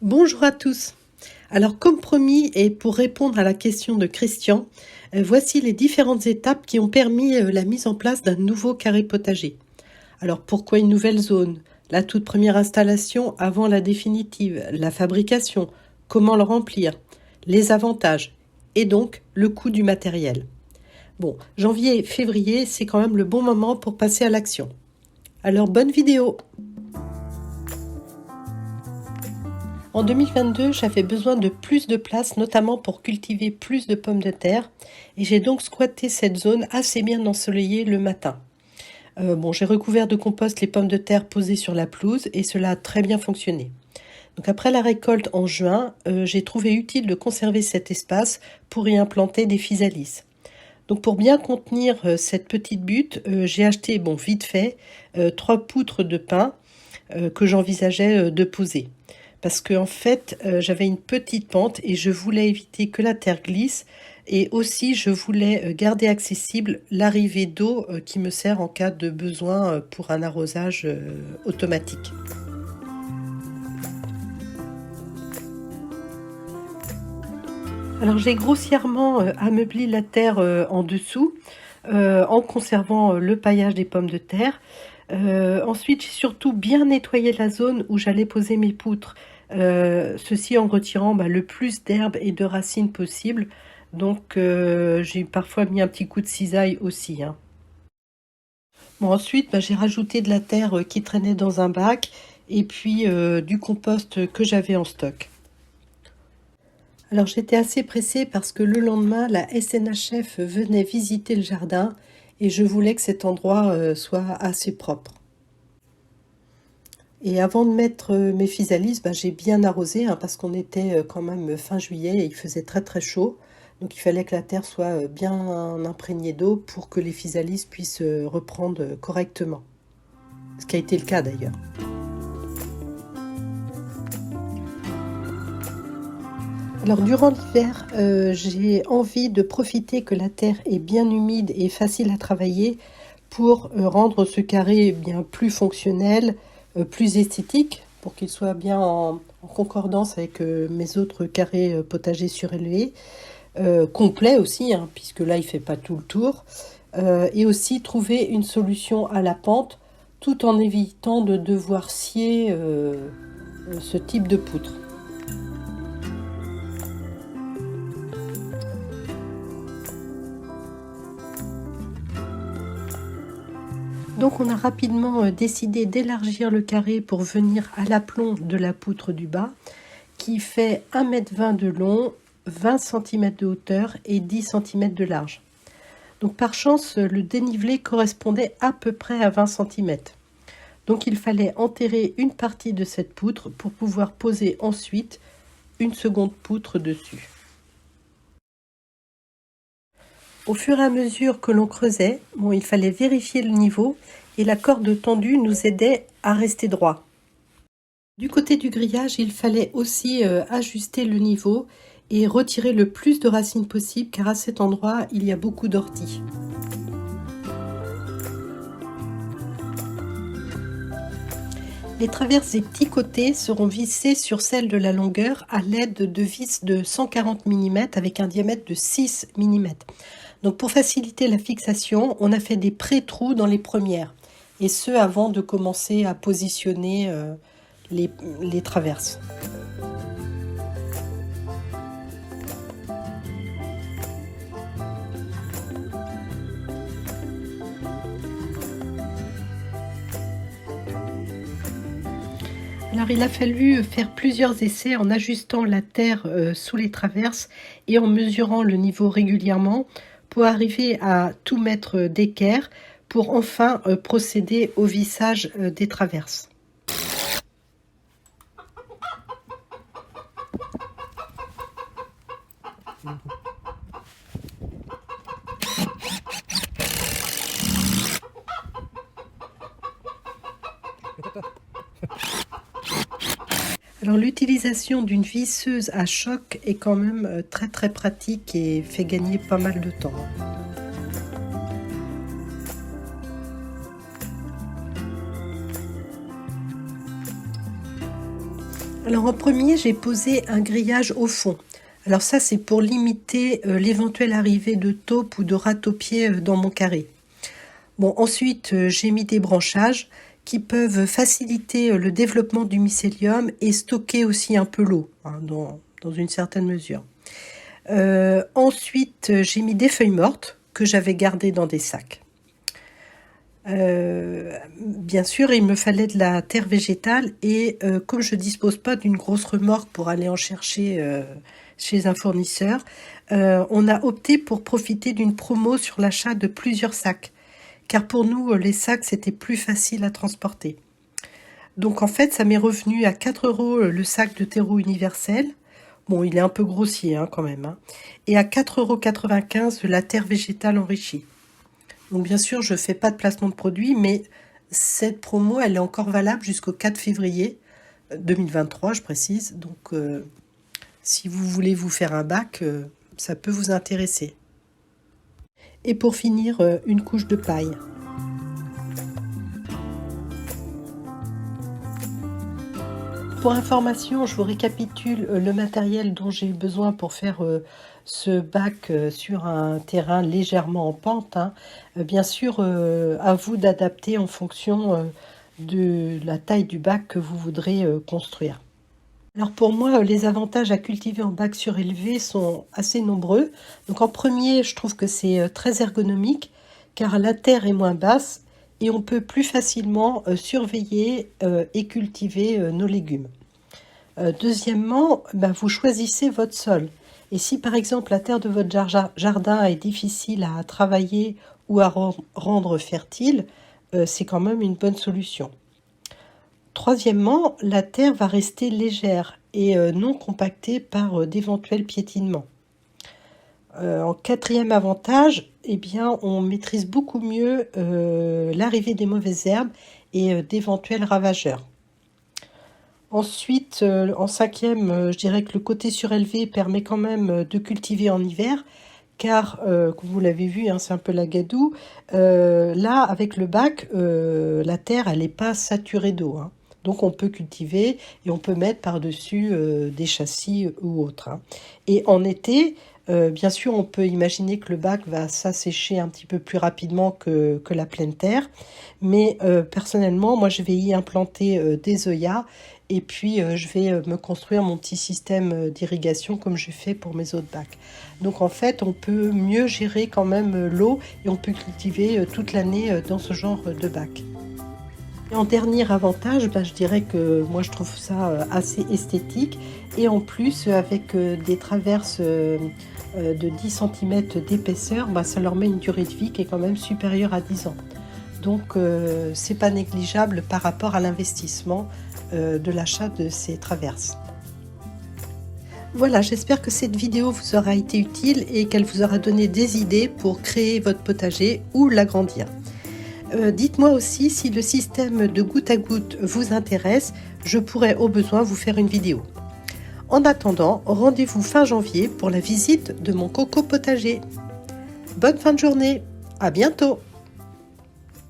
Bonjour à tous. Alors comme promis et pour répondre à la question de Christian, voici les différentes étapes qui ont permis la mise en place d'un nouveau carré potager. Alors pourquoi une nouvelle zone? La toute première installation avant la définitive, la fabrication, comment le remplir, les avantages et donc le coût du matériel. Bon, janvier et février, c'est quand même le bon moment pour passer à l'action. Alors bonne vidéo! En 2022, j'avais besoin de plus de place, notamment pour cultiver plus de pommes de terre, et j'ai donc squatté cette zone assez bien ensoleillée le matin. J'ai recouvert de compost les pommes de terre posées sur la pelouse, et cela a très bien fonctionné. Donc après la récolte en juin, j'ai trouvé utile de conserver cet espace pour y implanter des physalis. Donc pour bien contenir cette petite butte, j'ai acheté, vite fait, 3 poutres de pin que j'envisageais de poser. Parce qu'en fait, j'avais une petite pente et je voulais éviter que la terre glisse. Et aussi, je voulais garder accessible l'arrivée d'eau qui me sert en cas de besoin pour un arrosage automatique. Alors j'ai grossièrement ameubli la terre en dessous en conservant le paillage des pommes de terre. Ensuite, j'ai surtout bien nettoyé la zone où j'allais poser mes poutres. Ceci en retirant le plus d'herbes et de racines possible. Donc j'ai parfois mis un petit coup de cisaille aussi, hein. Ensuite, j'ai rajouté de la terre qui traînait dans un bac et puis du compost que j'avais en stock. Alors j'étais assez pressée parce que le lendemain, la SNHF venait visiter le jardin et je voulais que cet endroit soit assez propre. Et avant de mettre mes physalis, j'ai bien arrosé parce qu'on était quand même fin juillet et il faisait très très chaud. Donc il fallait que la terre soit bien imprégnée d'eau pour que les physalis puissent reprendre correctement. Ce qui a été le cas d'ailleurs. Alors durant l'hiver, j'ai envie de profiter que la terre est bien humide et facile à travailler pour rendre ce carré bien plus fonctionnel, plus esthétique, pour qu'il soit bien en concordance avec mes autres carrés potagers surélevés, complet aussi, puisque là il fait pas tout le tour, et aussi trouver une solution à la pente, tout en évitant de devoir scier ce type de poutre. Donc on a rapidement décidé d'élargir le carré pour venir à l'aplomb de la poutre du bas, qui fait 1,20 m de long, 20 cm de hauteur et 10 cm de large. Donc par chance, le dénivelé correspondait à peu près à 20 cm. Donc il fallait enterrer une partie de cette poutre pour pouvoir poser ensuite une seconde poutre dessus. Au fur et à mesure que l'on creusait, il fallait vérifier le niveau et la corde tendue nous aidait à rester droit. Du côté du grillage, il fallait aussi ajuster le niveau et retirer le plus de racines possible car à cet endroit, il y a beaucoup d'orties. Les traverses des petits côtés seront vissées sur celles de la longueur à l'aide de vis de 140 mm avec un diamètre de 6 mm. Donc pour faciliter la fixation, on a fait des pré-trous dans les premières, et ce avant de commencer à positionner les traverses. Alors il a fallu faire plusieurs essais en ajustant la terre sous les traverses et en mesurant le niveau régulièrement pour arriver à tout mettre d'équerre pour enfin procéder au vissage des traverses. Alors l'utilisation d'une visseuse à choc est quand même très très pratique et fait gagner pas mal de temps. Alors en premier, j'ai posé un grillage au fond. Alors ça, c'est pour limiter l'éventuelle arrivée de taupes ou de rats-aux-pieds dans mon carré. Bon, ensuite, j'ai mis des branchages qui peuvent faciliter le développement du mycélium et stocker aussi un peu l'eau, hein, dans une certaine mesure. Ensuite, j'ai mis des feuilles mortes que j'avais gardées dans des sacs. Bien sûr, il me fallait de la terre végétale et comme je dispose pas d'une grosse remorque pour aller en chercher chez un fournisseur, on a opté pour profiter d'une promo sur l'achat de plusieurs sacs, car pour nous, les sacs, c'était plus facile à transporter. Donc en fait, ça m'est revenu à 4 € le sac de terreau universel. Bon, il est un peu grossier hein, quand même. Hein. Et à 4,95 € de la terre végétale enrichie. Donc bien sûr, je ne fais pas de placement de produit, mais cette promo, elle est encore valable jusqu'au 4 février 2023, je précise. Donc si vous voulez vous faire un bac, ça peut vous intéresser. Et pour finir, une couche de paille. Pour information, je vous récapitule le matériel dont j'ai eu besoin pour faire ce bac sur un terrain légèrement en pente. Hein. Bien sûr, à vous d'adapter en fonction de la taille du bac que vous voudrez construire. Alors pour moi, les avantages à cultiver en bac surélevé sont assez nombreux. Donc en premier, je trouve que c'est très ergonomique car la terre est moins basse et on peut plus facilement surveiller et cultiver nos légumes. Deuxièmement, vous choisissez votre sol. Et si par exemple la terre de votre jardin est difficile à travailler ou à rendre fertile, c'est quand même une bonne solution. Troisièmement, la terre va rester légère et non compactée par d'éventuels piétinements. En quatrième avantage, eh bien, on maîtrise beaucoup mieux l'arrivée des mauvaises herbes et d'éventuels ravageurs. Ensuite, en cinquième, je dirais que le côté surélevé permet quand même de cultiver en hiver, car, comme vous l'avez vu, hein, c'est un peu la gadoue. Là, avec le bac, la terre, elle n'est pas saturée d'eau. Hein. Donc, on peut cultiver et on peut mettre par-dessus des châssis ou autres. Hein. Et en été, bien sûr, on peut imaginer que le bac va s'assécher un petit peu plus rapidement que la pleine terre. Mais personnellement, moi, je vais y implanter des œillats. Et puis, je vais me construire mon petit système d'irrigation comme je fais pour mes autres bacs. Donc, en fait, on peut mieux gérer quand même l'eau et on peut cultiver toute l'année dans ce genre de bac. Et en dernier avantage, je dirais que moi, je trouve ça assez esthétique. Et en plus, avec des traverses de 10 cm d'épaisseur, ça leur met une durée de vie qui est quand même supérieure à 10 ans. Donc, c'est pas négligeable par rapport à l'investissement de l'achat de ces traverses. Voilà, j'espère que cette vidéo vous aura été utile et qu'elle vous aura donné des idées pour créer votre potager ou l'agrandir. Dites-moi aussi si le système de goutte à goutte vous intéresse, je pourrais au besoin vous faire une vidéo. En attendant, rendez-vous fin janvier pour la visite de mon coco potager. Bonne fin de journée, à bientôt!